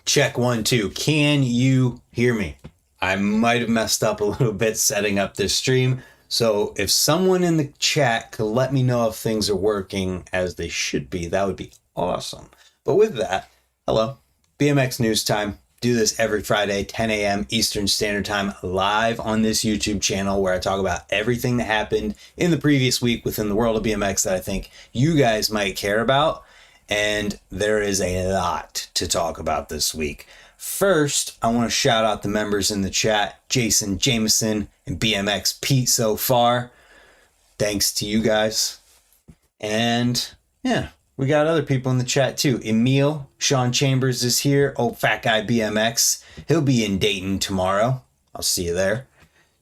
Check 1, 2. Can you hear me? I might have messed up a little bit setting up this stream. So if someone in the chat could let me know if things are working as they should be, that would be awesome. But with that, hello, BMX News Time. Do this every Friday, 10 a.m. Eastern Standard Time, live on this YouTube channel where I talk about everything that happened in the previous week within the world of BMX that I think you guys might care about. And there is a lot to talk about this week. First, I want to shout out the members in the chat, Jason, Jameson, and BMX Pete so far. Thanks to you guys. And yeah, we got other people in the chat too. Emil, Sean Chambers is here. Old Fat Guy BMX. He'll be in Dayton tomorrow. I'll see you there.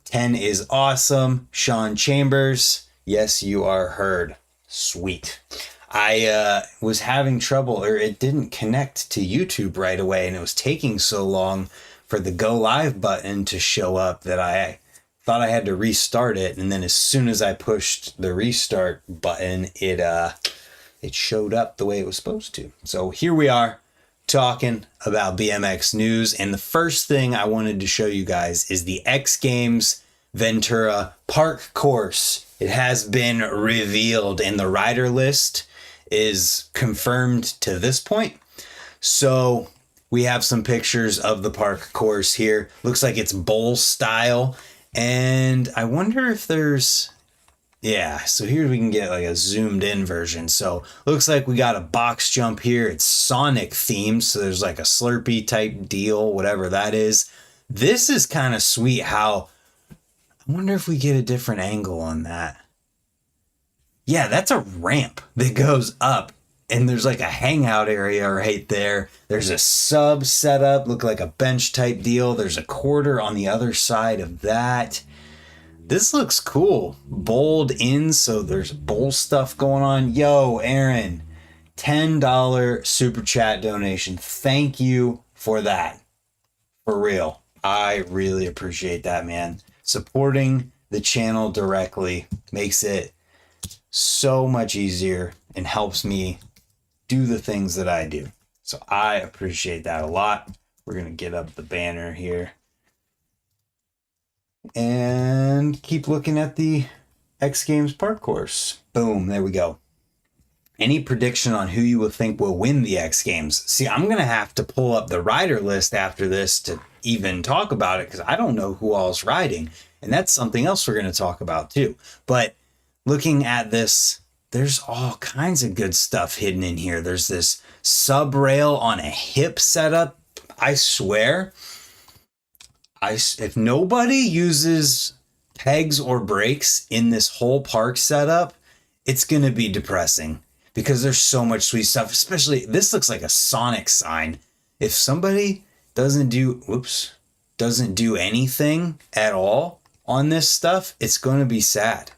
10 is awesome. Sean Chambers. Yes, you are heard. Sweet. I was having trouble, or it didn't connect to YouTube right away, and it was taking so long for the go live button to show up that I thought I had to restart it. And then as soon as I pushed the restart button, it showed up the way it was supposed to. So here we are talking about BMX news. And the first thing I wanted to show you guys is the X Games Ventura Park course. It has been revealed, and the rider list is confirmed to this point. So we have some pictures of the park course here. Looks like it's bowl style. And I wonder if there's, so here we can get like a zoomed in version. So looks like we got a box jump here. It's Sonic themed. So there's like a Slurpee type deal, whatever that is. This is kind of sweet how, I wonder if we get a different angle on that. Yeah, that's a ramp that goes up, and there's like a hangout area right there. There's a sub setup, look like a bench type deal. There's a quarter on the other side of that. This looks cool. Bowled in, so there's bowl stuff going on. Yo, Aaron, $10 super chat donation. Thank you for that. For real. I really appreciate that, man. Supporting the channel directly makes it so much easier and helps me do the things that I do. So I appreciate that a lot. We're going to get up the banner here and keep looking at the X Games Park course. Boom, there we go. Any prediction on who you will think will win the X Games? See, I'm going to have to pull up the rider list after this to even talk about it because I don't know who all's riding. And that's something else we're going to talk about too. But looking at this, there's all kinds of good stuff hidden in here. There's this sub rail on a hip setup. I swear, if nobody uses pegs or brakes in this whole park setup, it's going to be depressing because there's so much sweet stuff. Especially, this looks like a Sonic sign. If somebody doesn't do anything at all on this stuff, it's going to be sad.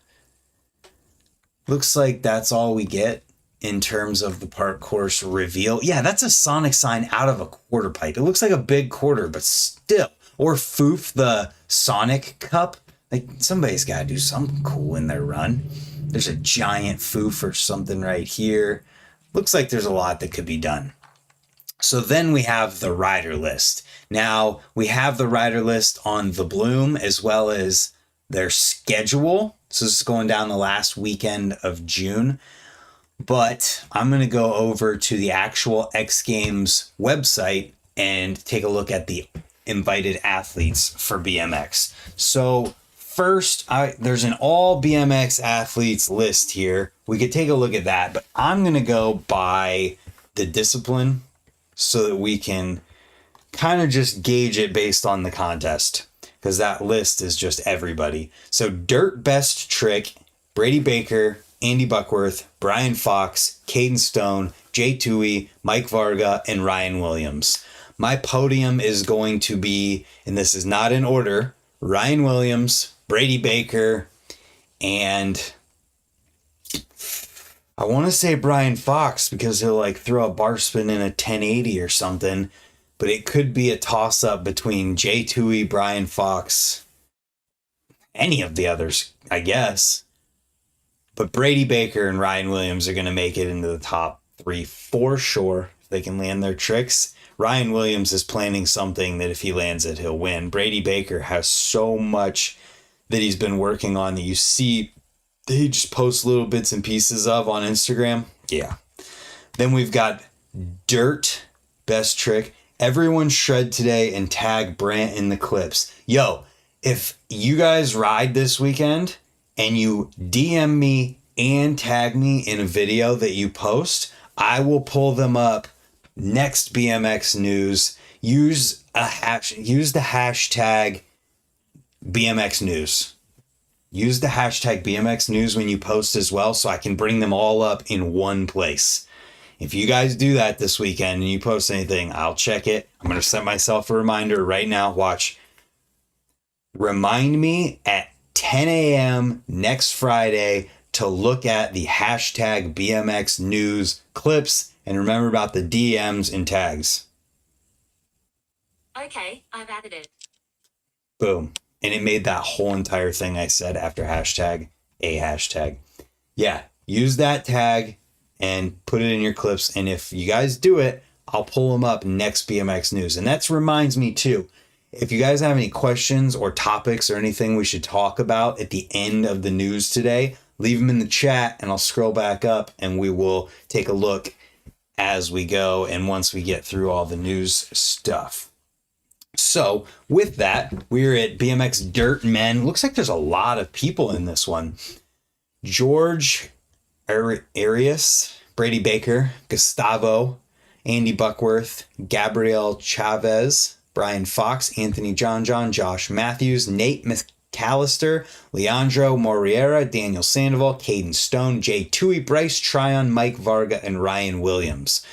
Looks like that's all we get in terms of the park course reveal. Yeah, that's a Sonic sign out of a quarter pipe. It looks like a big quarter, but still. Or Foof the Sonic cup. Like, somebody's got to do something cool in their run. There's a giant Foof or something right here. Looks like there's a lot that could be done. So then we have the rider list. Now, we have the rider list on the Bloom as well as their schedule. So this is going down the last weekend of June. But I'm going to go over to the actual X Games website and take a look at the invited athletes for BMX. So first, there's an all BMX athletes list here. We could take a look at that, but I'm going to go by the discipline so that we can kind of just gauge it based on the contest, because that list is just everybody. So dirt best trick, Brady Baker, Andy Buckworth, Brian Fox, Caden Stone, Jay Toohey, Mike Varga, and Ryan Williams. My podium is going to be, and this is not in order, Ryan Williams, Brady Baker, and I want to say Brian Fox because he'll like throw a bar spin in a 1080 or something, but it could be a toss up between Jay Toohey, Brian Fox, any of the others, I guess. But Brady Baker and Ryan Williams are going to make it into the top three for sure if they can land their tricks. Ryan Williams is planning something that if he lands it, he'll win. Brady Baker has so much that he's been working on that you see he just posts little bits and pieces of on Instagram. Yeah. Then we've got Dirt, best trick. Everyone shred today and tag Brant in the clips. Yo, if you guys ride this weekend and you DM me and tag me in a video that you post, I will pull them up next BMX news. Use the hashtag BMX news. Use the hashtag BMX news when you post as well, so I can bring them all up in one place. If you guys do that this weekend and you post anything, I'll check it. I'm going to set myself a reminder right now. Watch. Remind me at 10 a.m. next Friday to look at the hashtag BMX news clips and remember about the DMs and tags. Okay, I've added it. Boom. And it made that whole entire thing I said after hashtag a hashtag. Yeah, use that tag and put it in your clips. And if you guys do it, I'll pull them up next BMX news. And that reminds me too, if you guys have any questions or topics or anything we should talk about at the end of the news today, leave them in the chat and I'll scroll back up and we will take a look as we go and once we get through all the news stuff. So with that, we're at BMX Dirt Men. Looks like there's a lot of people in this one. George Arias, Brady Baker, Gustavo, Andy Buckworth, Gabriel Chavez, Brian Fox, Anthony John, Josh Matthews, Nate McAllister, Leandro Moriera, Daniel Sandoval, Caden Stone, Jay Tui, Bryce Tryon, Mike Varga, and Ryan Williams.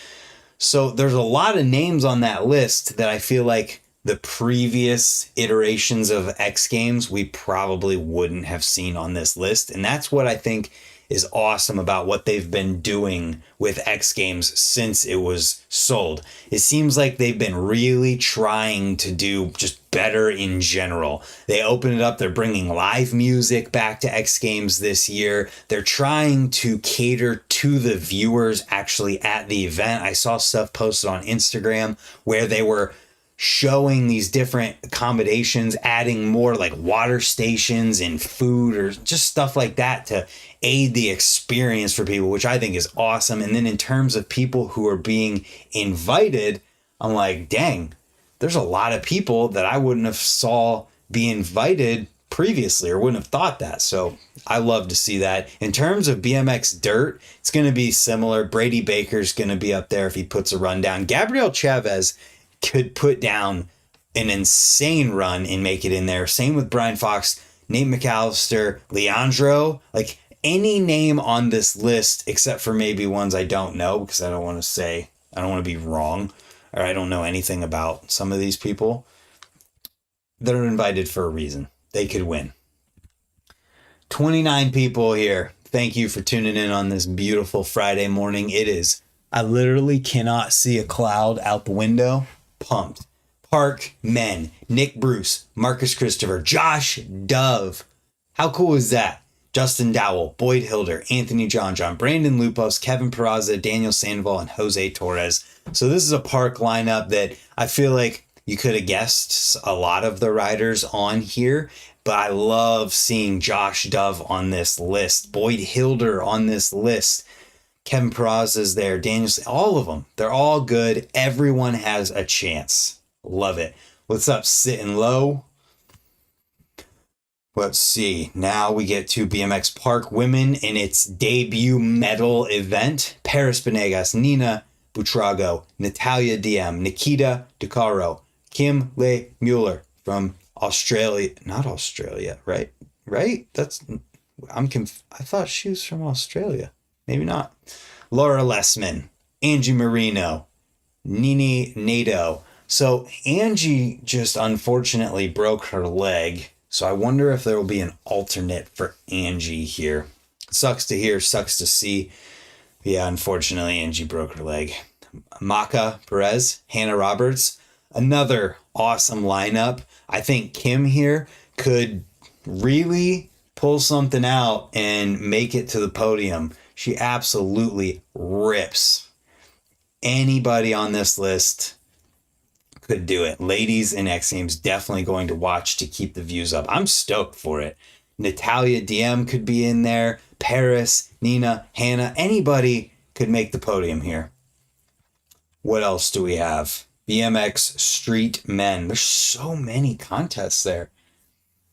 So there's a lot of names on that list that I feel like the previous iterations of X Games we probably wouldn't have seen on this list. And that's what I think is awesome about what they've been doing with X Games since it was sold. It seems like they've been really trying to do just better in general. They open it up. They're bringing live music back to X Games this year. They're trying to cater to the viewers actually at the event. I saw stuff posted on Instagram where they were showing these different accommodations, adding more like water stations and food or just stuff like that to aid the experience for people, which I think is awesome. And then in terms of people who are being invited, I'm like, dang, there's a lot of people that I wouldn't have saw be invited previously or wouldn't have thought that. So I love to see that. In terms of BMX Dirt, it's going to be similar. Brady Baker's going to be up there if he puts a run down. Gabriel Chavez could put down an insane run and make it in there. Same with Brian Fox, Nate McAllister, Leandro, like any name on this list, except for maybe ones I don't know because I don't want to be wrong or I don't know anything about some of these people. They're invited for a reason. They could win. 29 people here. Thank you for tuning in on this beautiful Friday morning. I literally cannot see a cloud out the window. Pumped. Park Men, Nick Bruce, Marcus Christopher, Josh Dove. How cool is that? Justin Dowell, Boyd Hilder, Anthony John, Brandon Lupos, Kevin Peraza, Daniel Sandoval, and Jose Torres. So this is a park lineup that I feel like you could have guessed a lot of the riders on here, but I love seeing Josh Dove on this list, Boyd Hilder on this list. Kevin Peraza's there, Daniel, all of them. They're all good. Everyone has a chance. Love it. What's up, Sitting Low? Let's see. Now we get to BMX Park Women in its debut medal event. Paris Benegas, Nina Butrago, Natalia Diem, Nikita DeCaro, Kim Le Mueller from Australia. Not Australia, right? Right? I thought she was from Australia. Maybe not. Laura Lessman, Angie Marino, Nini Nato. So Angie just unfortunately broke her leg. So I wonder if there will be an alternate for Angie here. Sucks to hear, sucks to see. Yeah, unfortunately, Angie broke her leg. Maka Perez, Hannah Roberts, another awesome lineup. I think Kim here could really pull something out and make it to the podium. She absolutely rips. Anybody on this list could do it. Ladies in X Games definitely going to watch to keep the views up. I'm stoked for it. Natalia DM could be in there. Paris, Nina, Hannah, anybody could make the podium here. What else do we have? BMX Street Men. There's so many contests there.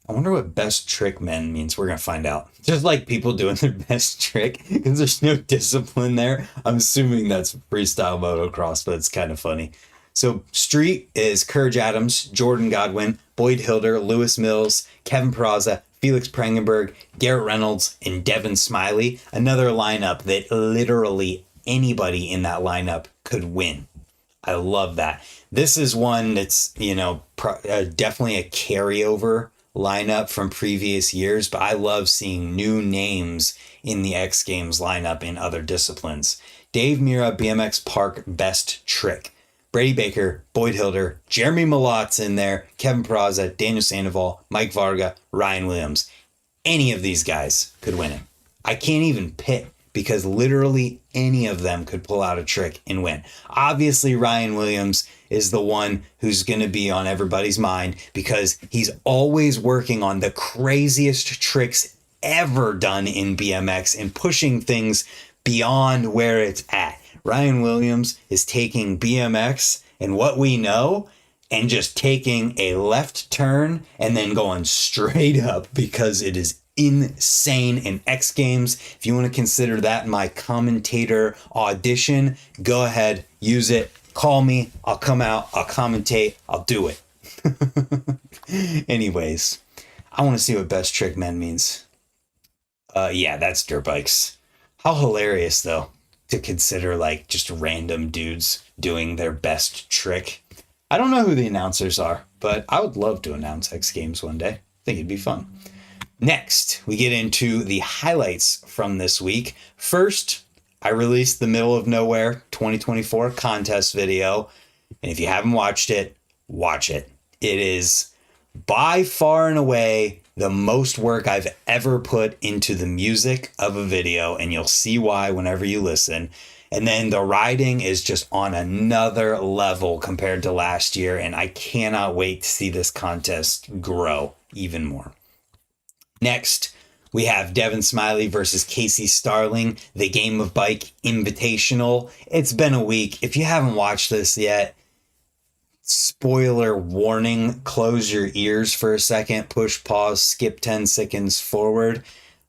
I wonder what best trick men means. We're going to find out. Just like people doing their best trick, because there's no discipline there. I'm assuming that's freestyle motocross, but it's kind of funny. So Street is Courage Adams, Jordan Godwin, Boyd Hilder, Lewis Mills, Kevin Peraza, Felix Prangenberg, Garrett Reynolds, and Devin Smiley. Another lineup that literally anybody in that lineup could win. I love that. This is one that's, definitely a carryover lineup from previous years, but I love seeing new names in the X Games lineup in other disciplines. Dave Mira, BMX Park Best Trick. Brady Baker, Boyd Hilder, Jeremy Malot's in there, Kevin Peraza, Daniel Sandoval, Mike Varga, Ryan Williams. Any of these guys could win it. I can't even pick because literally any of them could pull out a trick and win. Obviously, Ryan Williams is the one who's going to be on everybody's mind because he's always working on the craziest tricks ever done in BMX and pushing things beyond where it's at. Ryan Williams is taking BMX and what we know and just taking a left turn and then going straight up because it is insane in X Games. If you want to consider that my commentator audition, go ahead, use it. Call me. I'll come out. I'll commentate. I'll do it. Anyways, I want to see what best trick men means. Yeah, that's dirt bikes. How hilarious, though, to consider like just random dudes doing their best trick. I don't know who the announcers are, but I would love to announce X Games one day. I think it'd be fun. Next, we get into the highlights from this week. First, I released the Middle of Nowhere 2024 contest video. And if you haven't watched it, watch it. It is by far and away the most work I've ever put into the music of a video. And you'll see why whenever you listen. And then the riding is just on another level compared to last year. And I cannot wait to see this contest grow even more. Next, we have Devin Smiley versus Casey Starling, the Game of Bike Invitational. It's been a week. If you haven't watched this yet, spoiler warning, close your ears for a second, push pause, skip 10 seconds forward.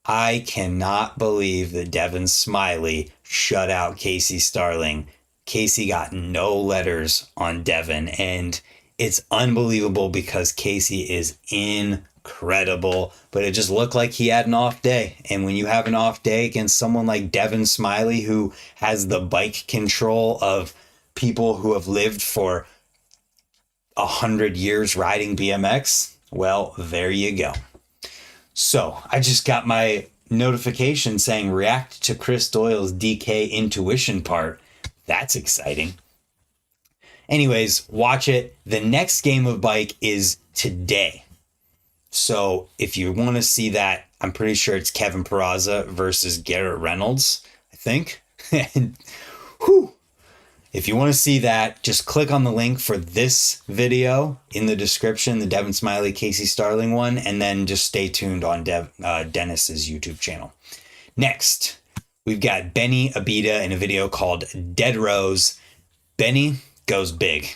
I cannot believe that Devin Smiley shut out Casey Starling. Casey got no letters on Devin, and it's unbelievable because Casey is incredible, but it just looked like he had an off day. And when you have an off day against someone like Devin Smiley, who has the bike control of people who have lived for 100 years riding BMX, well, there you go. So I just got my notification saying react to Chris Doyle's DK intuition part. That's exciting. Anyways, watch it. The next Game of Bike is today. So if you want to see that, I'm pretty sure it's Kevin Peraza versus Garrett Reynolds, I think. And whew, if you want to see that, just click on the link for this video in the description, the Devin Smiley, Casey Starling one, and then just stay tuned on Dennis's YouTube channel. Next, we've got Benny Abida in a video called Dead Rose. Benny goes big,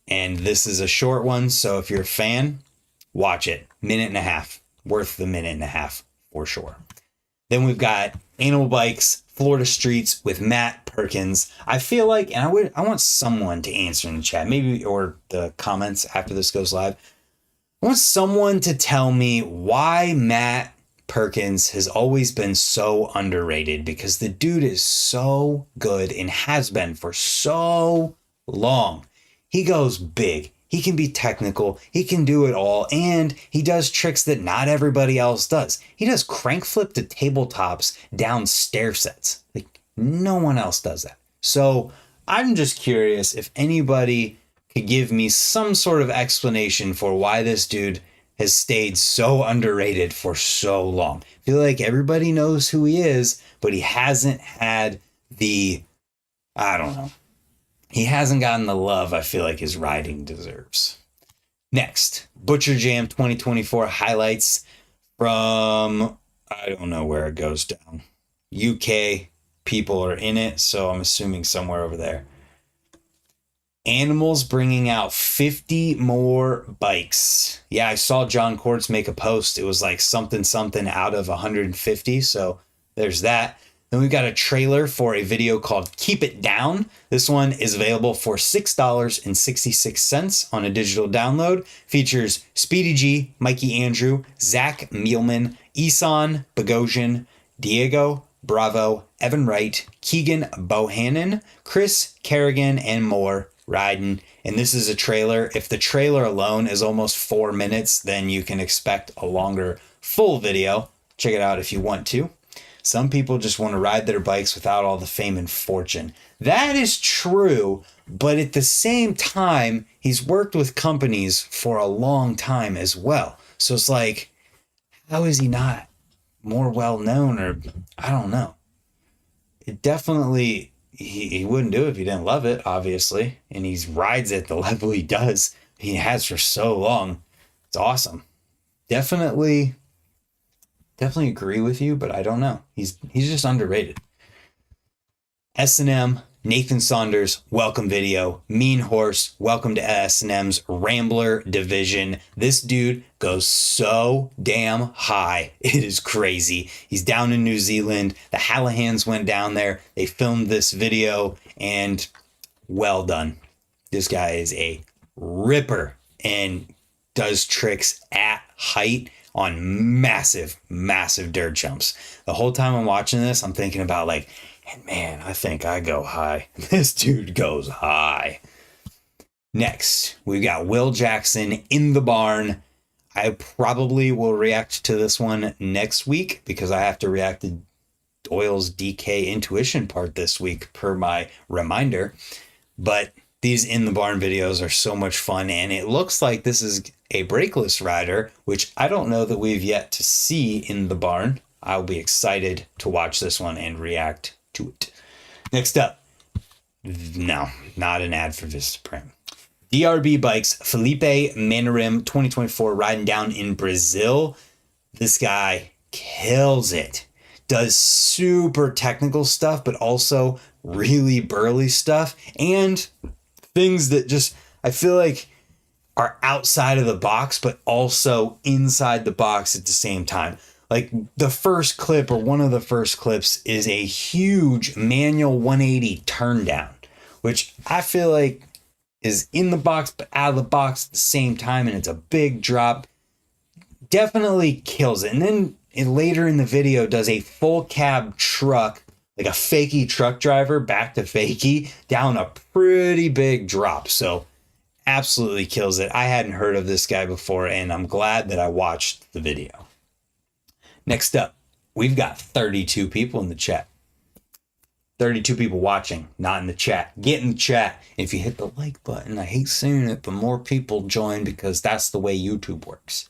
and this is a short one, so if you're a fan, watch it. Minute and a half. Worth the minute and a half for sure. Then we've got Animal Bikes, Florida Streets with Matt Perkins. I feel like, and I want someone to answer in the chat, maybe, or the comments after this goes live. I want someone to tell me why Matt Perkins has always been so underrated, because the dude is so good and has been for so long. He goes big. He can be technical, he can do it all, and he does tricks that not everybody else does. He does crank flip to tabletops down stair sets. Like, no one else does that. So I'm just curious if anybody could give me some sort of explanation for why this dude has stayed so underrated for so long. I feel like everybody knows who he is, but he hasn't had the, I don't know, he hasn't gotten the love I feel like his riding deserves. Next, Butcher Jam 2024 highlights from, I don't know where it goes down. UK people are in it, so I'm assuming somewhere over there. Animals bringing out 50 more bikes. Yeah, I saw John Quartz make a post. It was like something out of 150. So there's that. Then we've got a trailer for a video called Keep It Down. This one is available for $6.66 on a digital download. Features Speedy G, Mikey Andrew, Zach Mielman, Isan Bogosian, Diego Bravo, Evan Wright, Keegan Bohannon, Chris Kerrigan, and more riding. And this is a trailer. If the trailer alone is almost 4 minutes, then you can expect a longer full video. Check it out if you want to. Some people just want to ride their bikes without all the fame and fortune. That is true, but at the same time, he's worked with companies for a long time as well. So it's like, how is he not more well known? Or I don't know. It definitely, he wouldn't do it if he didn't love it, obviously. And he rides at the level he does. He has for so long. It's awesome. Definitely agree with you, but I don't know. He's just underrated. S&M, Nathan Saunders, welcome video. Mean Horse, welcome to S&M's Rambler division. This dude goes so damn high. It is crazy. He's down in New Zealand. The Hallahans went down there. They filmed this video, and well done. This guy is a ripper and does tricks at height on massive dirt jumps. The whole time I'm watching this, I'm thinking about like, man, I think I go high. This dude goes high. Next, we've got Will Jackson in the barn. I probably will react to this one next week because I have to react to Doyle's DK intuition part this week per my reminder. But these in the barn videos are so much fun, and it looks like this is a brakeless rider, which I don't know that we've yet to see in the barn. I'll be excited to watch this one and react to it. Next up, no, not an ad for Vistaprint. DRB Bikes, Felipe Manarim 2024 riding down in Brazil. This guy kills it. Does super technical stuff, but also really burly stuff and things that just, I feel like, are outside of the box, but also inside the box at the same time. Like the first clip, or one of the first clips, is a huge manual 180 turn down, which I feel like is in the box, but out of the box at the same time. And it's a big drop. Definitely kills it. And then later in the video does a full cab truck, like a fakie truck driver back to fakie down a pretty big drop. So absolutely kills it. I hadn't heard of this guy before, and I'm glad that I watched the video. Next up, we've got 32 people in the chat. 32 people watching, not in the chat. Get in the chat. If you hit the like button, I hate saying it, but more people join because that's the way YouTube works.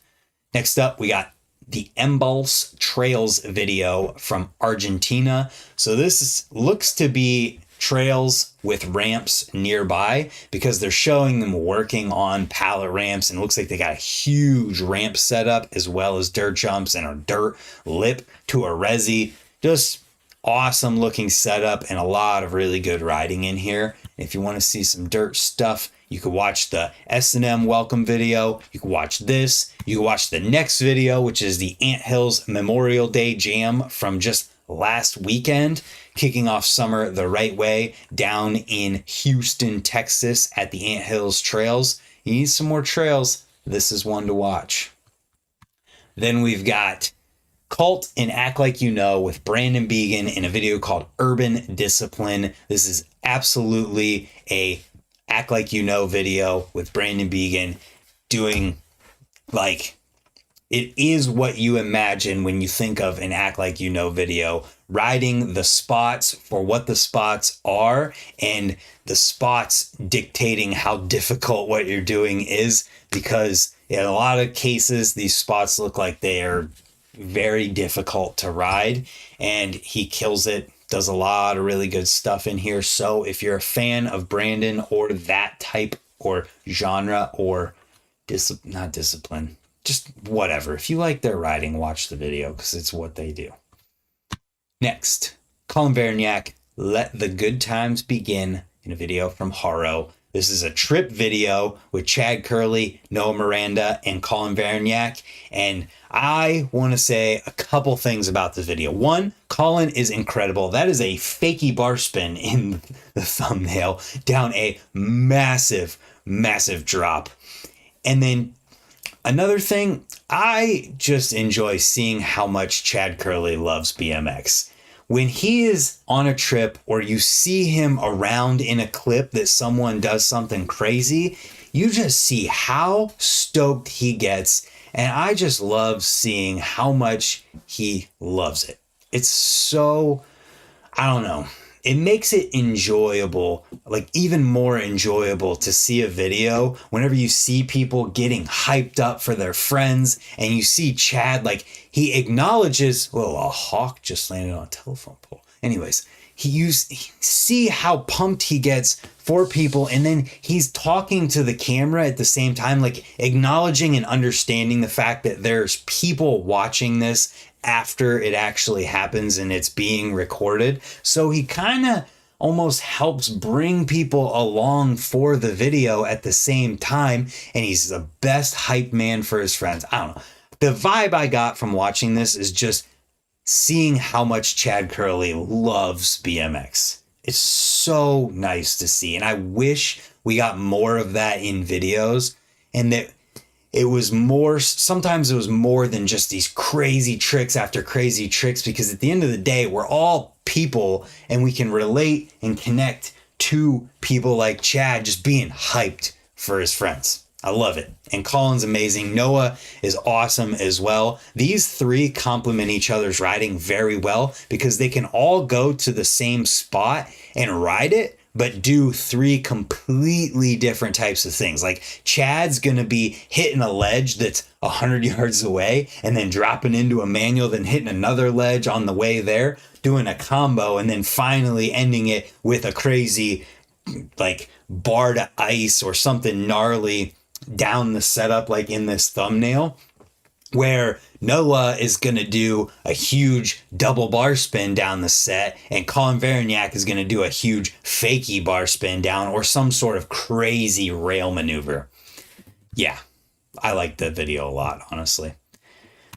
Next up, we got the Embals Trails video from Argentina. So this looks to be trails with ramps nearby because they're showing them working on pallet ramps, and it looks like they got a huge ramp setup as well as dirt jumps and a dirt lip to a resi. Just awesome looking setup and a lot of really good riding in here. If you want to see some dirt stuff, you could watch the S&M welcome video. You can watch this. You can watch the next video, which is the Ant Hills Memorial Day Jam from just last weekend, kicking off summer the right way down in Houston, Texas at the Ant Hills Trails. You need some more trails. This is one to watch. Then we've got Cult and Act Like You Know with Brandon Began in a video called Urban Discipline. This is absolutely a Act Like You Know video with Brandon Began doing like, it is what you imagine when you think of an Act Like You Know video, riding the spots for what the spots are and the spots dictating how difficult what you're doing is, because in a lot of cases, these spots look like they are very difficult to ride, and he kills it does a lot of really good stuff in here. So if you're a fan of Brandon or that type or genre or not discipline, just whatever. If you like their riding, watch the video because it's what they do. Next, Colin Verniak, Let the Good Times Begin, in a video from Haro. This is a trip video with Chad Curley, Noah Miranda, and Colin Verniak. And I want to say a couple things about this video. One, Colin is incredible. That is a fakie bar spin in the thumbnail down a massive, massive drop. And then another thing, I just enjoy seeing how much Chad Curley loves BMX. When he is on a trip or you see him around in a clip that someone does something crazy, you just see how stoked he gets. And I just love seeing how much he loves it. It's so, I don't know. It makes it enjoyable, like even more enjoyable to see a video whenever you see people getting hyped up for their friends and you see Chad, like he acknowledges, well, a hawk just landed on a telephone pole. Anyways, you see how pumped he gets for people, and then he's talking to the camera at the same time, like acknowledging and understanding the fact that there's people watching this after it actually happens and it's being recorded. So he kind of almost helps bring people along for the video at the same time. And he's the best hype man for his friends. I don't know. The vibe I got from watching this is just seeing how much Chad Curley loves BMX. It's so nice to see. And I wish we got more of that in videos, and that it was more, sometimes it was more than just these crazy tricks after crazy tricks, because at the end of the day, we're all people and we can relate and connect to people like Chad just being hyped for his friends. I love it. And Colin's amazing. Noah is awesome as well. These three complement each other's riding very well because they can all go to the same spot and ride it, but do three completely different types of things. Like Chad's going to be hitting a ledge that's 100 yards away and then dropping into a manual, then hitting another ledge on the way there, doing a combo, and then finally ending it with a crazy like bar to ice or something gnarly down the setup, like in this thumbnail, where Noah is going to do a huge double bar spin down the set and Colin Verniak is going to do a huge fakie bar spin down or some sort of crazy rail maneuver. Yeah, I like the video a lot, honestly.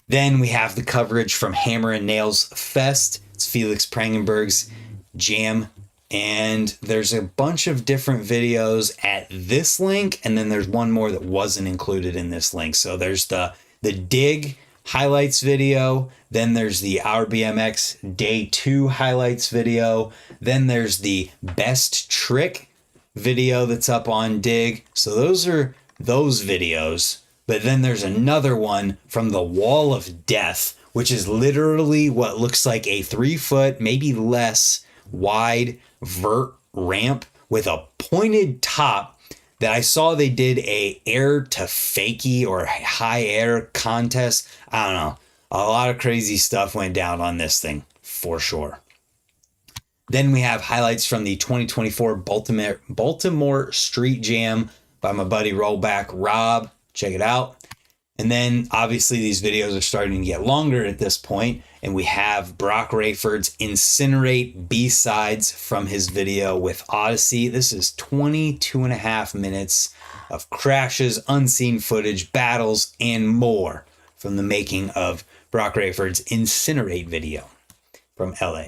Then we have the coverage from Hammer and Nails Fest. It's Felix Prangenberg's jam. And there's a bunch of different videos at this link. And then there's one more that wasn't included in this link. So there's the dig highlights video. Then there's the Our BMX Day 2 highlights video. Then there's the best trick video that's up on dig. So those are those videos. But then there's another one from the Wall of Death, which is literally what looks like a 3-foot, maybe less, wide vert ramp with a pointed top that I saw they did a air to fakie or high air contest. I don't know. A lot of crazy stuff went down on this thing for sure. Then we have highlights from the 2024 Baltimore Street Jam by my buddy Rollback Rob. Check it out. And then obviously these videos are starting to get longer at this point, and we have Brock Rayford's Incinerate B-sides from his video with Odyssey. This is 22.5 minutes of crashes, unseen footage, battles, and more from the making of Brock Rayford's Incinerate video from LA.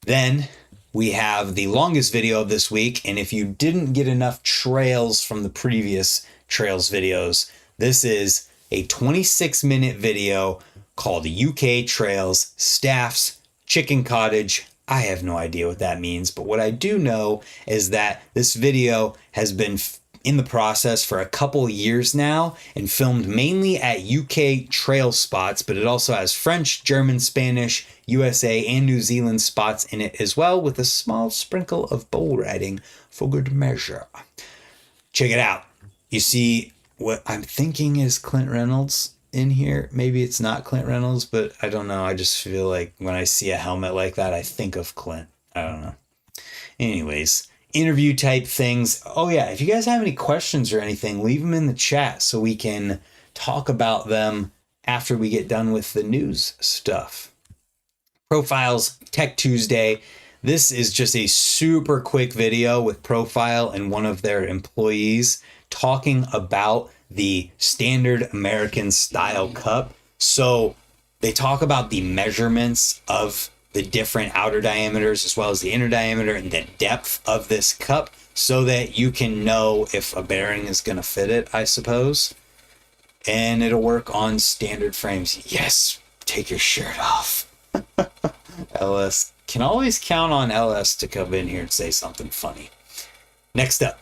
Then we have the longest video of this week, and if you didn't get enough trails from the previous trails videos, this is a 26-minute video called UK Trails Staff's Chicken Cottage. I have no idea what that means, but what I do know is that this video has been in the process for a couple years now and filmed mainly at UK trail spots, but it also has French, German, Spanish, USA, and New Zealand spots in it as well, with a small sprinkle of bull riding for good measure. Check it out. You see what I'm thinking is Clint Reynolds in here. Maybe it's not Clint Reynolds, but I don't know. I just feel like when I see a helmet like that, I think of Clint. I don't know. Anyways, interview type things. Oh yeah, if you guys have any questions or anything, leave them in the chat so we can talk about them after we get done with the news stuff. Profiles Tech Tuesday. This is just a super quick video with Profile and one of their employees talking about the standard American style cup. So they talk about the measurements of the different outer diameters as well as the inner diameter and the depth of this cup so that you can know if a bearing is going to fit it, I suppose. And it'll work on standard frames. Yes, take your shirt off. LS can always count on LS to come in here and say something funny. Next up,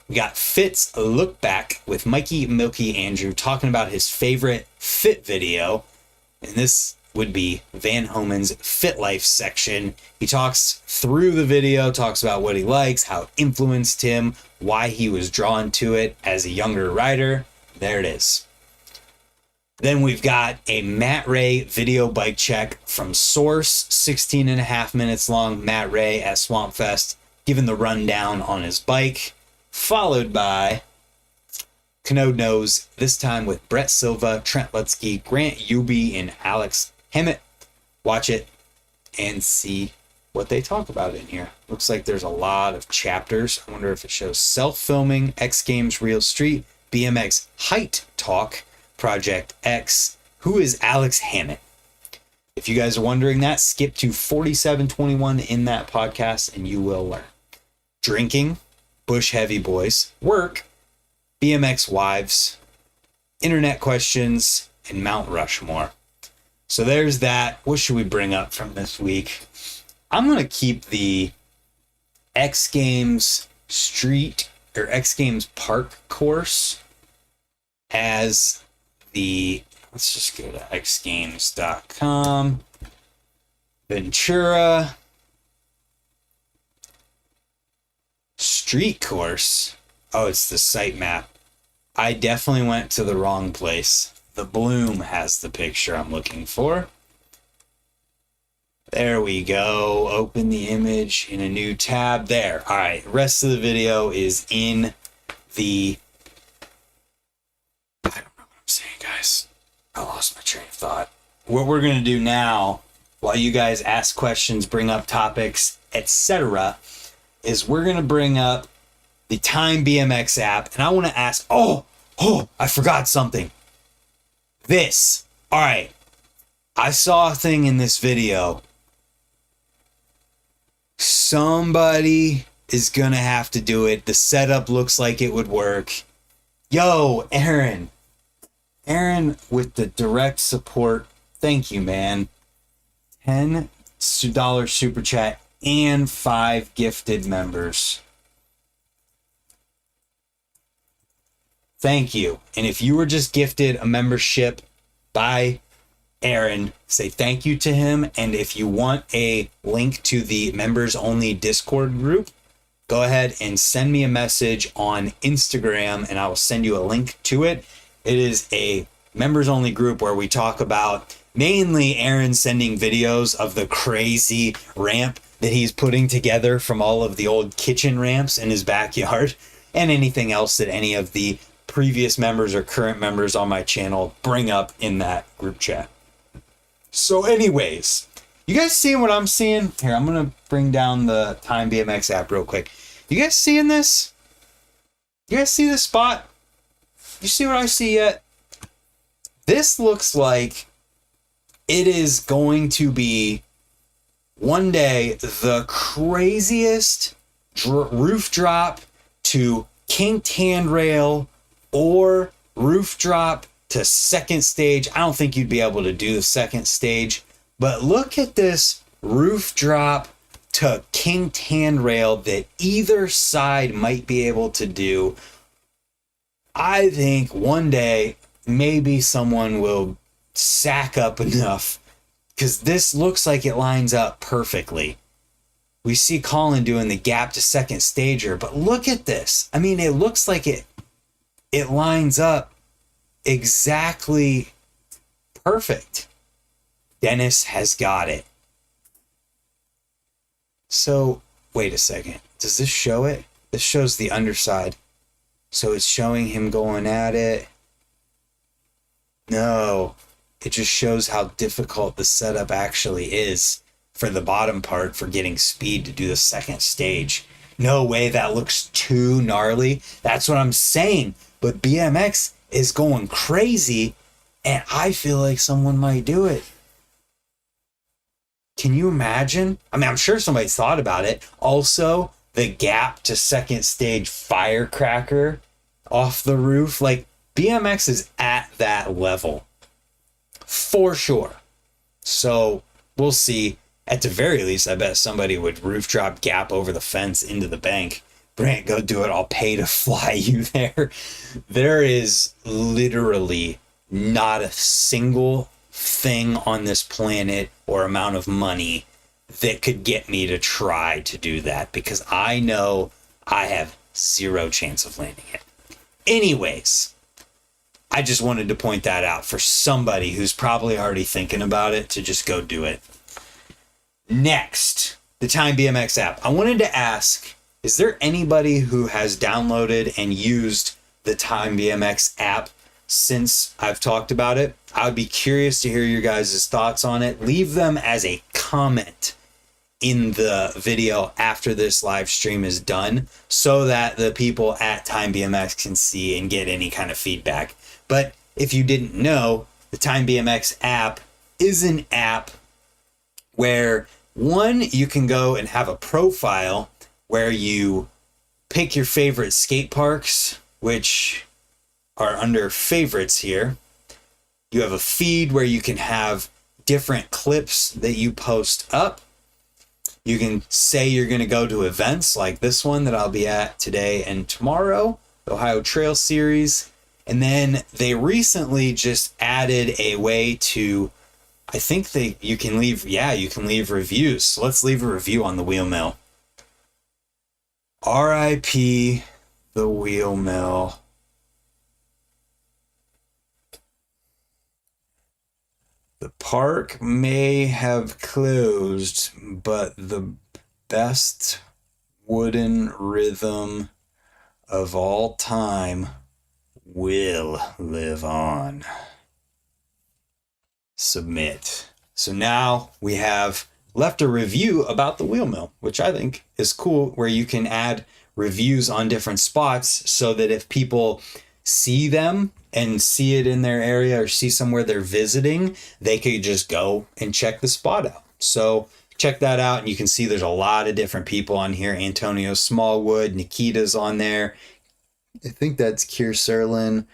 we got Fit's Look Back with Mikey Milky Andrew talking about his favorite Fit video. And this would be Van Homan's Fit Life section. He talks through the video, talks about what he likes, how it influenced him, why he was drawn to it as a younger rider. There it is. Then we've got a Matt Ray video bike check from Source, 16 and a half minutes long. Matt Ray at Swamp Fest giving the rundown on his bike, followed by Canode Knows, this time with Brett Silva, Trent Lutsky, Grant Uby, and Alex Hammett. Watch it and see what they talk about in here. Looks like there's a lot of chapters. I wonder if it shows self-filming, X Games Real Street, BMX Height Talk, Project X. Who is Alex Hammett? If you guys are wondering that, skip to 4721 in that podcast and you will learn. Drinking, Bush Heavy Boys, Work, BMX Wives, Internet Questions, and Mount Rushmore. So there's that. What should we bring up from this week? I'm going to keep the X Games Street or X Games Park course as the, let's just go to xgames.com, Ventura street course. Oh, it's the site map. I definitely went to the wrong place. The Bloom has the picture I'm looking for. There we go. Open the image in a new tab. There. All right. Rest of the video is in the, I don't know what I'm saying, guys. I lost my train of thought. What we're going to do now, while you guys ask questions, bring up topics, etc., is we're going to bring up the Time BMX app. And I want to ask, I forgot something. This. All right. I saw a thing in this video. Somebody is going to have to do it. The setup looks like it would work. Yo, Aaron. Aaron with the direct support. Thank you, man. $10 super chat and 5 gifted members. Thank you. And if you were just gifted a membership by Aaron, say thank you to him. And if you want a link to the members only Discord group, go ahead and send me a message on Instagram and I will send you a link to it. It is a members only group where we talk about mainly Aaron sending videos of the crazy ramp that he's putting together from all of the old kitchen ramps in his backyard and anything else that any of the previous members or current members on my channel bring up in that group chat. So anyways, you guys seeing what I'm seeing? Here, I'm going to bring down the Time BMX app real quick. You guys seeing this? You guys see this spot? You see what I see yet? This looks like it is going to be one day the craziest roof drop to kinked handrail or roof drop to second stage. I don't think you'd be able to do the second stage, but look at this roof drop to kinked handrail that either side might be able to do. I think one day maybe someone will sack up enough because this looks like it lines up perfectly. We see Colin doing the gap to second stager, but look at this. I mean, it looks like it lines up exactly Perfect. Dennis has got it. So, wait a second. Does this show it? This shows the underside. So it's showing him going at it. No, it just shows how difficult the setup actually is for the bottom part for getting speed to do the second stage. No way, that looks too gnarly. That's what I'm saying. But BMX is going crazy, and I feel like someone might do it. Can you imagine? I mean, I'm sure somebody's thought about it. Also, the gap to second stage firecracker off the roof. Like, BMX is at that level. For sure. So, we'll see. At the very least, I bet somebody would roof drop gap over the fence into the bank. Brant, go do it. I'll pay to fly you there. There is literally not a single thing on this planet or amount of money that could get me to try to do that, because I know I have zero chance of landing it. Anyways, I just wanted to point that out for somebody who's probably already thinking about it to just go do it. Next, the Time BMX app. I wanted to ask, is there anybody who has downloaded and used the Time BMX app since I've talked about it? I would be curious to hear your guys' thoughts on it. Leave them as a comment in the video after this live stream is done, so that the people at Time BMX can see and get any kind of feedback. But if you didn't know, the Time BMX app is an app where, one, you can go and have a profile where you pick your favorite skate parks, which are under favorites here. You have a feed where you can have different clips that you post up. You can say you're going to go to events like this one that I'll be at today and tomorrow, the Ohio Trail Series. And then they recently just added a way to, I think you can leave reviews. So let's leave a review on the wheel mill. RIP the wheel mill. The park may have closed, but the best wooden rhythm of all time will live on. Submit. So now we have left a review about the wheel mill, which I think is cool, where you can add reviews on different spots so that if people see them and see it in their area or see somewhere they're visiting, they could just go and check the spot out. So check that out, and you can see there's a lot of different people on here. Antonio Smallwood, Nikita's on there. I think that's Keir Serlin.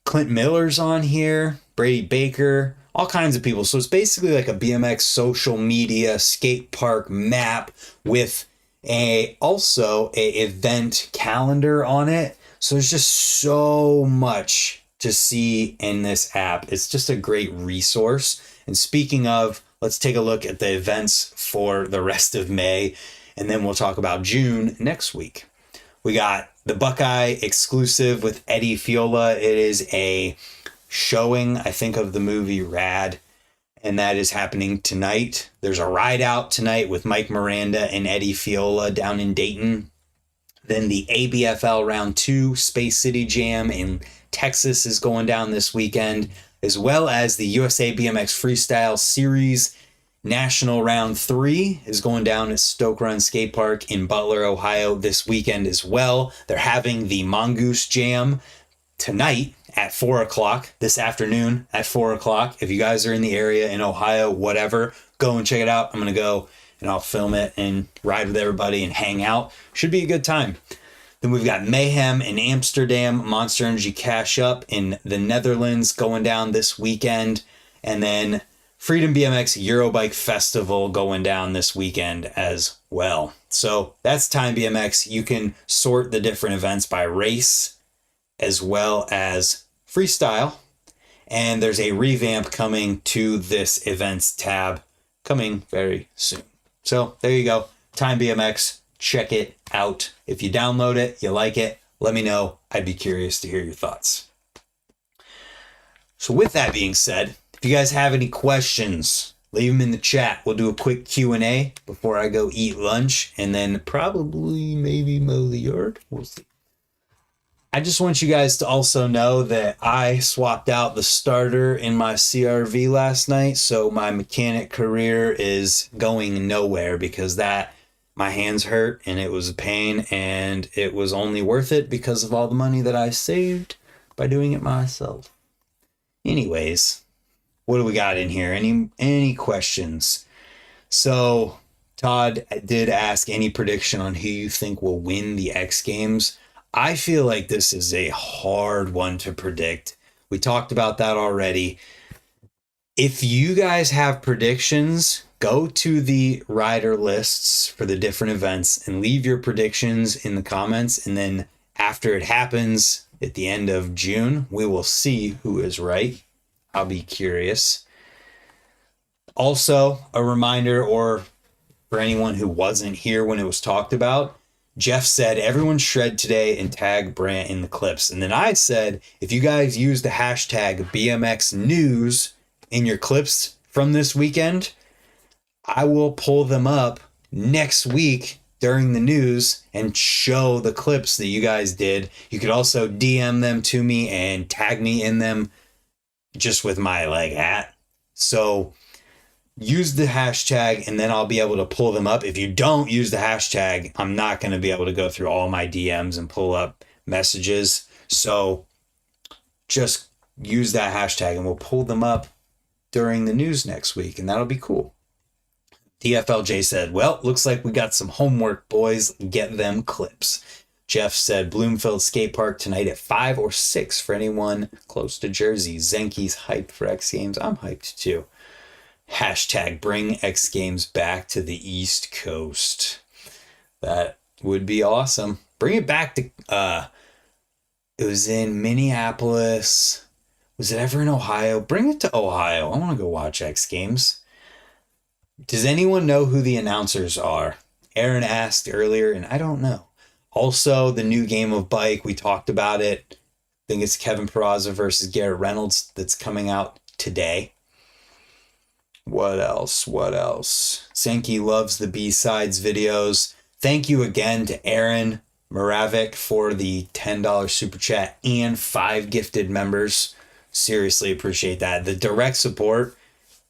Clint Miller's on here. Brady Baker. All kinds of people. So it's basically like a BMX social media skate park map with also a event calendar on it. So there's just so much to see in this app. It's just a great resource. And speaking of, let's take a look at the events for the rest of May, and then we'll talk about June next week. We got the Buckeye exclusive with Eddie Fiola. It is a showing, I think, of the movie Rad, and that is happening tonight. There's a ride out tonight with Mike Miranda and Eddie Fiola down in Dayton. Then the ABFL Round 2 Space City Jam in Texas is going down this weekend, as well as the USA BMX Freestyle Series National Round 3 is going down at Stoke Run Skate Park in Butler, Ohio this weekend as well. They're having the Mongoose Jam tonight at 4 o'clock, this afternoon at 4 o'clock. If you guys are in the area in Ohio, whatever, go and check it out. I'm going to go and I'll film it and ride with everybody and hang out. Should be a good time. Then we've got Mayhem in Amsterdam, Monster Energy Cash Up in the Netherlands going down this weekend, and then Freedom BMX Eurobike Festival going down this weekend as well. So that's Time BMX. You can sort the different events by race as well as freestyle. And there's a revamp coming to this events tab coming very soon. So there you go. Time BMX. Check it out. If you download it, you like it, let me know. I'd be curious to hear your thoughts. So with that being said, if you guys have any questions, leave them in the chat. We'll do a quick Q&A before I go eat lunch and then probably maybe mow the yard. We'll see. I just want you guys to also know that I swapped out the starter in my CRV last night, so my mechanic career is going nowhere because my hands hurt and it was a pain, and it was only worth it because of all the money that I saved by doing it myself. Anyways, what do we got in here? Any questions? So Todd did ask any prediction on who you think will win the X Games. I feel like this is a hard one to predict. We talked about that already. If you guys have predictions, go to the rider lists for the different events and leave your predictions in the comments. And then after it happens at the end of June, we will see who is right. I'll be curious. Also, a reminder, or for anyone who wasn't here when it was talked about, Jeff said, everyone shred today and tag Brant in the clips. And then I said, if you guys use the hashtag BMX news in your clips from this weekend, I will pull them up next week during the news and show the clips that you guys did. You could also DM them to me and tag me in them just with my hat. So use the hashtag and then I'll be able to pull them up. If you don't use the hashtag, I'm not going to be able to go through all my DMs and pull up messages. So just use that hashtag and we'll pull them up during the news next week, and that'll be cool. DFLJ said, well, looks like we got some homework, boys. Get them clips. Jeff said, Bloomfield Skate Park tonight at 5 or 6 for anyone close to Jersey. Zenke's hyped for X Games. I'm hyped too. Hashtag bring X Games back to the East Coast. That would be awesome. Bring it back to, it was in Minneapolis. Was it ever in Ohio? Bring it to Ohio. I want to go watch X Games. Does anyone know who the announcers are? Aaron asked earlier, and I don't know. Also, the new game of bike, we talked about it. I think it's Kevin Peraza versus Garrett Reynolds that's coming out today. What else? Zenke loves the B-Sides videos. Thank you again to Aaron Moravik for the $10 super chat and 5 gifted members. Seriously appreciate that. The direct support,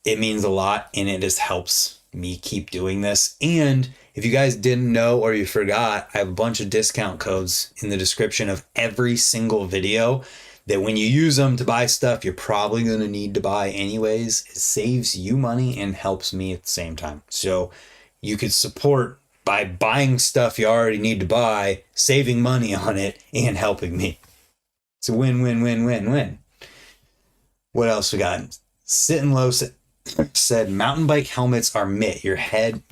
it means a lot, and it just helps me keep doing this. And if you guys didn't know or you forgot, I have a bunch of discount codes in the description of every single video that when you use them to buy stuff you're probably going to need to buy anyways. It saves you money and helps me at the same time. So you could support by buying stuff you already need to buy, saving money on it, and helping me. It's a win-win-win-win-win. What else we got? Sitting Low said, mountain bike helmets are mint. Your head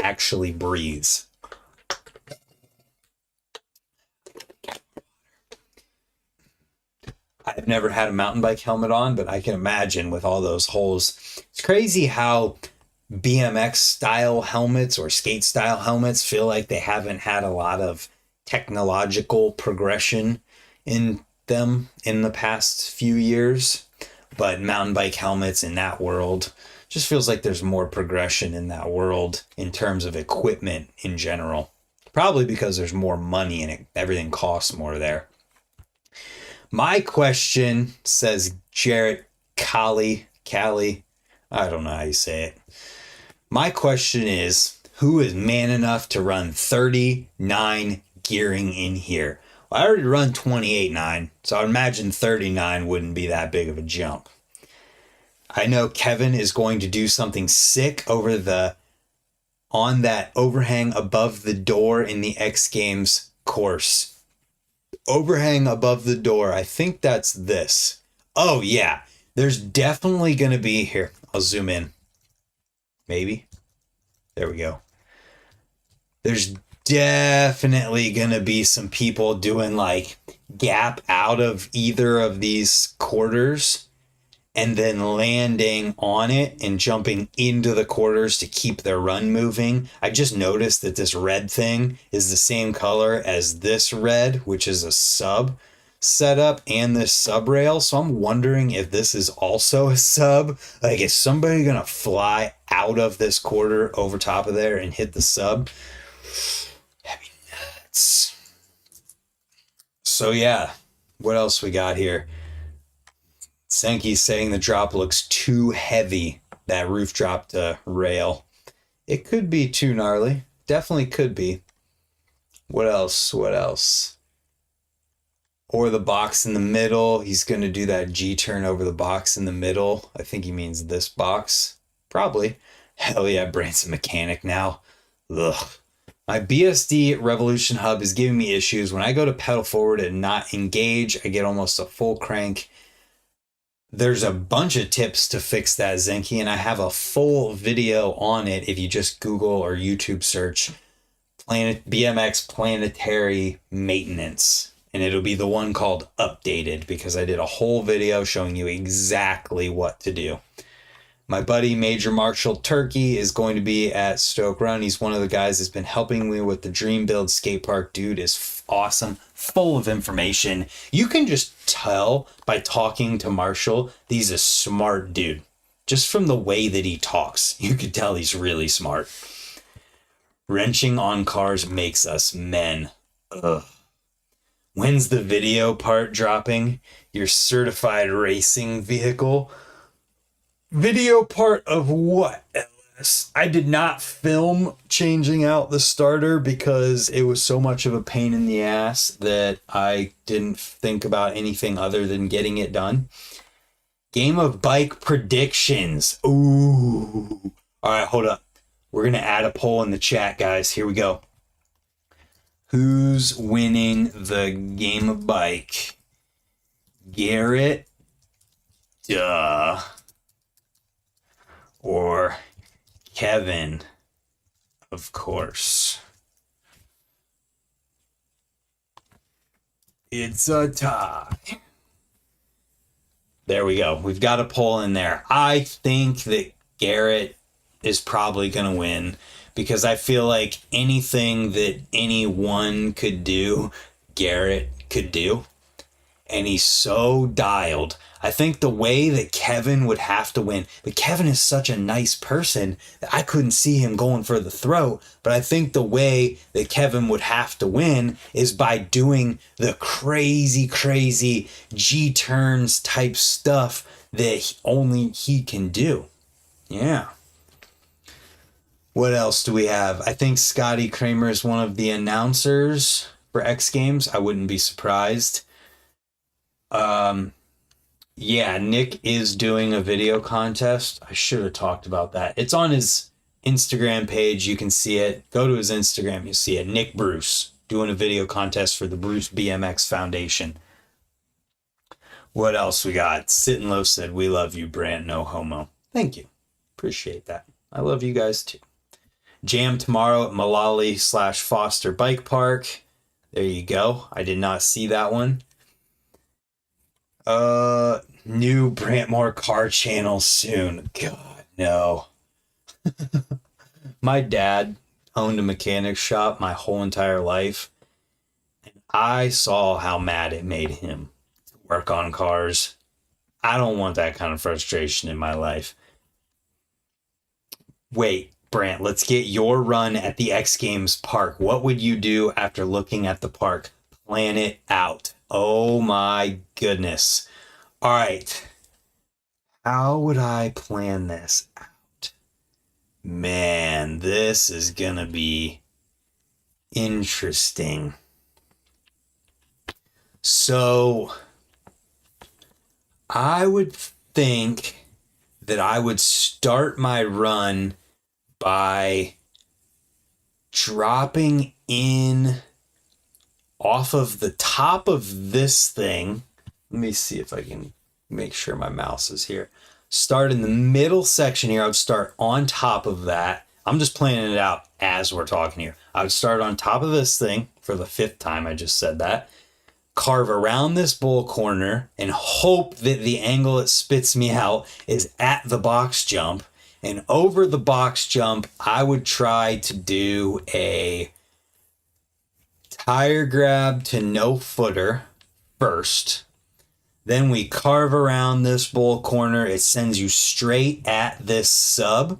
actually breathes. I've never had a mountain bike helmet on, but I can imagine with all those holes. It's crazy how BMX style helmets or skate style helmets feel like they haven't had a lot of technological progression in them in the past few years. But mountain bike helmets in that world just feels like there's more progression in that world in terms of equipment in general. Probably because there's more money in it. Everything costs more there. My question, says Jarrett Callie, I don't know how you say it. My question is, who is man enough to run 39 gearing in here? Well, I already run 28.9, so I imagine 39 wouldn't be that big of a jump. I know Kevin is going to do something sick on that overhang above the door in the X Games course. Overhang above the door. I think that's this. Oh yeah, there's definitely going to be here. I'll zoom in. Maybe. There we go. There's definitely going to be some people doing like gap out of either of these quarters and then landing on it and jumping into the quarters to keep their run moving. I just noticed that this red thing is the same color as this red, which is a sub. setup and this sub rail. So I'm wondering if this is also a sub. Like, is somebody gonna fly out of this quarter over top of there and hit the sub? That'd be nuts. So yeah, what else we got here? Senki's saying the drop looks too heavy. That roof drop to rail. It could be too gnarly. Definitely could be. What else? What else? Or the box in the middle. He's going to do that G-turn over the box in the middle. I think he means this box. Probably. Hell yeah, Brant's a mechanic now. Ugh. My BSD Revolution hub is giving me issues. When I go to pedal forward and not engage, I get almost a full crank. There's a bunch of tips to fix that, Zenki, and I have a full video on it if you just Google or YouTube search BMX planetary maintenance, and it'll be the one called updated, because I did a whole video showing you exactly what to do. My buddy Major Marshall Turkey is going to be at Stoke Run. He's one of the guys that's been helping me with the Dream Build skate park. Dude is awesome, full of information. You can just tell by talking to Marshall that he's a smart dude. Just from the way that he talks, you could tell he's really smart. Wrenching on cars makes us men. Ugh. When's the video part dropping? Your certified racing vehicle? Video part of what, Ellis? I did not film changing out the starter because it was so much of a pain in the ass that I didn't think about anything other than getting it done. Game of bike predictions. Ooh. All right, hold up. We're going to add a poll in the chat, guys. Here we go. Who's winning the game of bike? Garrett? Duh. Or Kevin, of course. It's a tie. There we go. We've got a poll in there. I think that Garrett is probably going to win because I feel like anything that anyone could do, Garrett could do. And he's so dialed. I think the way that Kevin would have to win, but Kevin is such a nice person that I couldn't see him going for the throat. But I think the way that Kevin would have to win is by doing the crazy G-turns type stuff that only he can do. Yeah. What else do we have? I think Scotty Kramer is one of the announcers for X Games. I wouldn't be surprised. Yeah, Nick is doing a video contest. I should have talked about that. It's on his Instagram page. You can see it. Go to his Instagram. You'll see it. Nick Bruce doing a video contest for the Bruce BMX Foundation. What else we got? Sit and Low said, "We love you, Brant. No homo." Thank you. Appreciate that. I love you guys too. Jam tomorrow at Malali/Foster Bike Park. There you go. I did not see that one. New Brantmore car channel soon. God, no. My dad owned a mechanic shop my whole entire life, and I saw how mad it made him to work on cars. I don't want that kind of frustration in my life. Wait, Brant, let's get your run at the X Games park. What would you do after looking at the park? Plan it out. Oh my goodness. All right. How would I plan this out? Man, this is gonna be interesting. So, I would think that I would start my run by dropping in off of the top of this thing. Let me see if I can make sure my mouse is here. Start in the middle section here. I would start on top of that. I'm just planning it out as we're talking here. I would start on top of this thing for the 5th time I just said that. Carve around this bowl corner and hope that the angle it spits me out is at the box jump. And over the box jump, I would try to do a tire grab to no footer first. Then we carve around this bowl corner. It sends you straight at this sub.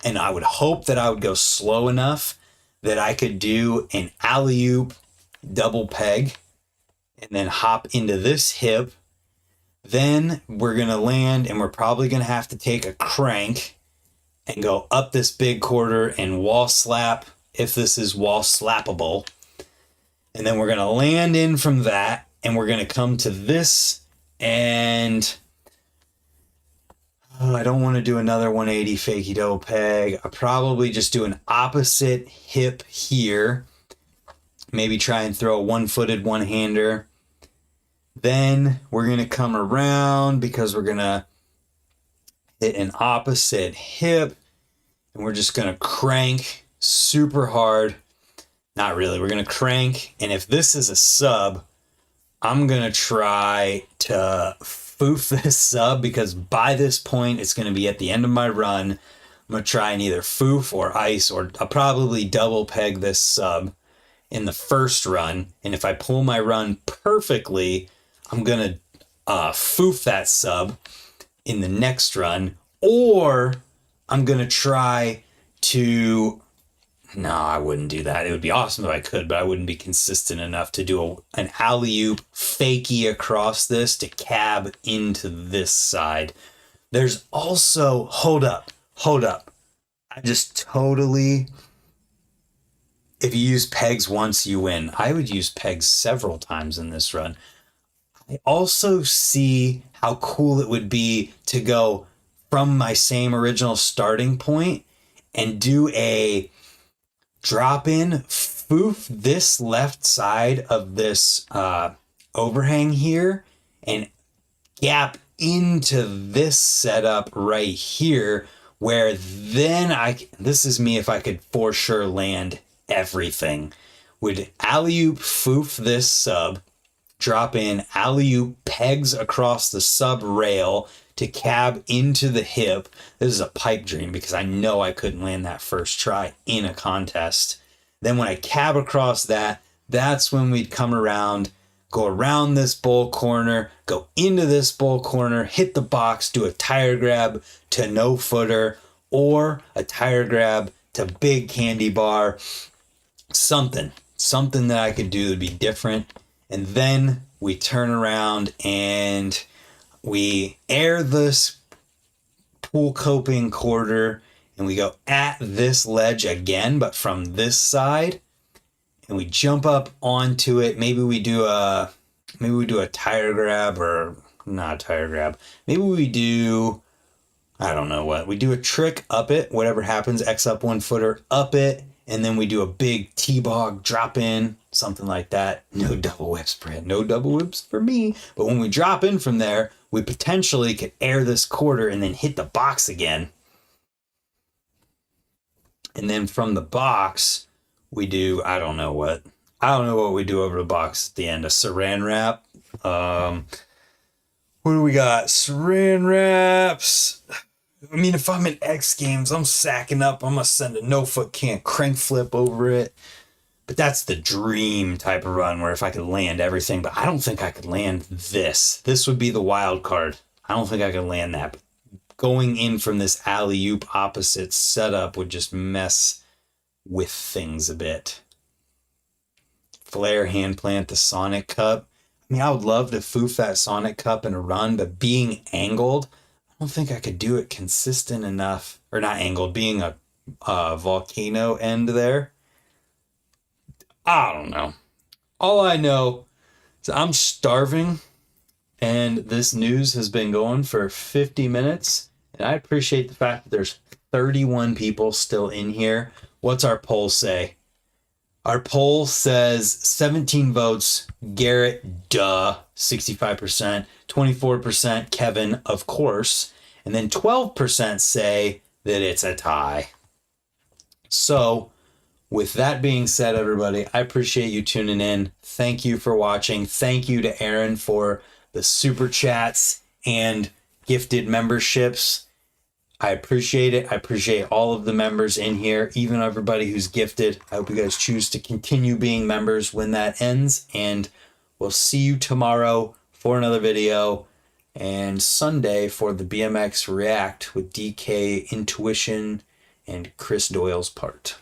And I would hope that I would go slow enough that I could do an alley-oop double peg and then hop into this hip. Then we're going to land, and we're probably going to have to take a crank and go up this big quarter and wall slap, if this is wall slappable. And then we're going to land in from that, and we're going to come to this, and I don't want to do another 180 fakie double peg. I'll probably just do an opposite hip here. Maybe try and throw a one-footed one-hander. Then we're going to come around because we're going to hit an opposite hip, and we're just going to crank super hard. Not really. We're going to crank, and if this is a sub, I'm going to try to foof this sub, because by this point, it's going to be at the end of my run. I'm going to try and either foof or ice, or I'll probably double peg this sub in the first run. And if I pull my run perfectly, I'm going to foof that sub in the next run. Or I'm going to try to... No, I wouldn't do that. It would be awesome if I could, but I wouldn't be consistent enough to do an alley-oop fakie across this to cab into this side. There's also... Hold up. I just totally... If you use pegs once, you win. I would use pegs several times in this run. I also see how cool it would be to go from my same original starting point and do a drop in, foof this left side of this overhang here and gap into this setup right here, where then this is me if I could for sure land everything. Would alley-oop foof this sub, drop in, alley-oop pegs across the sub rail to cab into the hip. This is a pipe dream because I know I couldn't land that first try in a contest. Then when I cab across that, that's when we'd come around, go around this bowl corner, go into this bowl corner, hit the box, do a tire grab to no footer, or a tire grab to big candy bar. Something that I could do would be different. And then we turn around and we air this pool coping quarter, and we go at this ledge again, but from this side, and we jump up onto it. Maybe we do a tire grab, or not a tire grab. Maybe we do, I don't know what. We do a trick up it, whatever happens, X up 1 footer, up it, and then we do a big T-bog drop in, something like that. No double whips, Brant. No double whips for me. But when we drop in from there, we potentially could air this quarter and then hit the box again. And then from the box, we do, I don't know what we do over the box at the end. A saran wrap. What do we got? Saran wraps. I mean, if I'm in X Games, I'm sacking up. I'm going to send a no-foot can crank flip over it. But that's the dream type of run, where if I could land everything. But I don't think I could land this. This would be the wild card. I don't think I could land that. But going in from this alley-oop opposite setup would just mess with things a bit. Flare hand plant the Sonic Cup. I mean, I would love to foof that Sonic Cup in a run, but being angled, I don't think I could do it consistent enough. Or not angled, being a volcano end there. I don't know. All I know is I'm starving, and this news has been going for 50 minutes, and I appreciate the fact that there's 31 people still in here. What's our poll say? Our poll says 17 votes, Garrett, duh, 65%, 24% Kevin, of course, and then 12% say that it's a tie. So, with that being said, everybody, I appreciate you tuning in. Thank you for watching. Thank you to Aaron for the super chats and gifted memberships. I appreciate it. I appreciate all of the members in here, even everybody who's gifted. I hope you guys choose to continue being members when that ends, and we'll We'll see you tomorrow for another video, and Sunday for the BMX React with DK Intuition and Chris Doyle's part.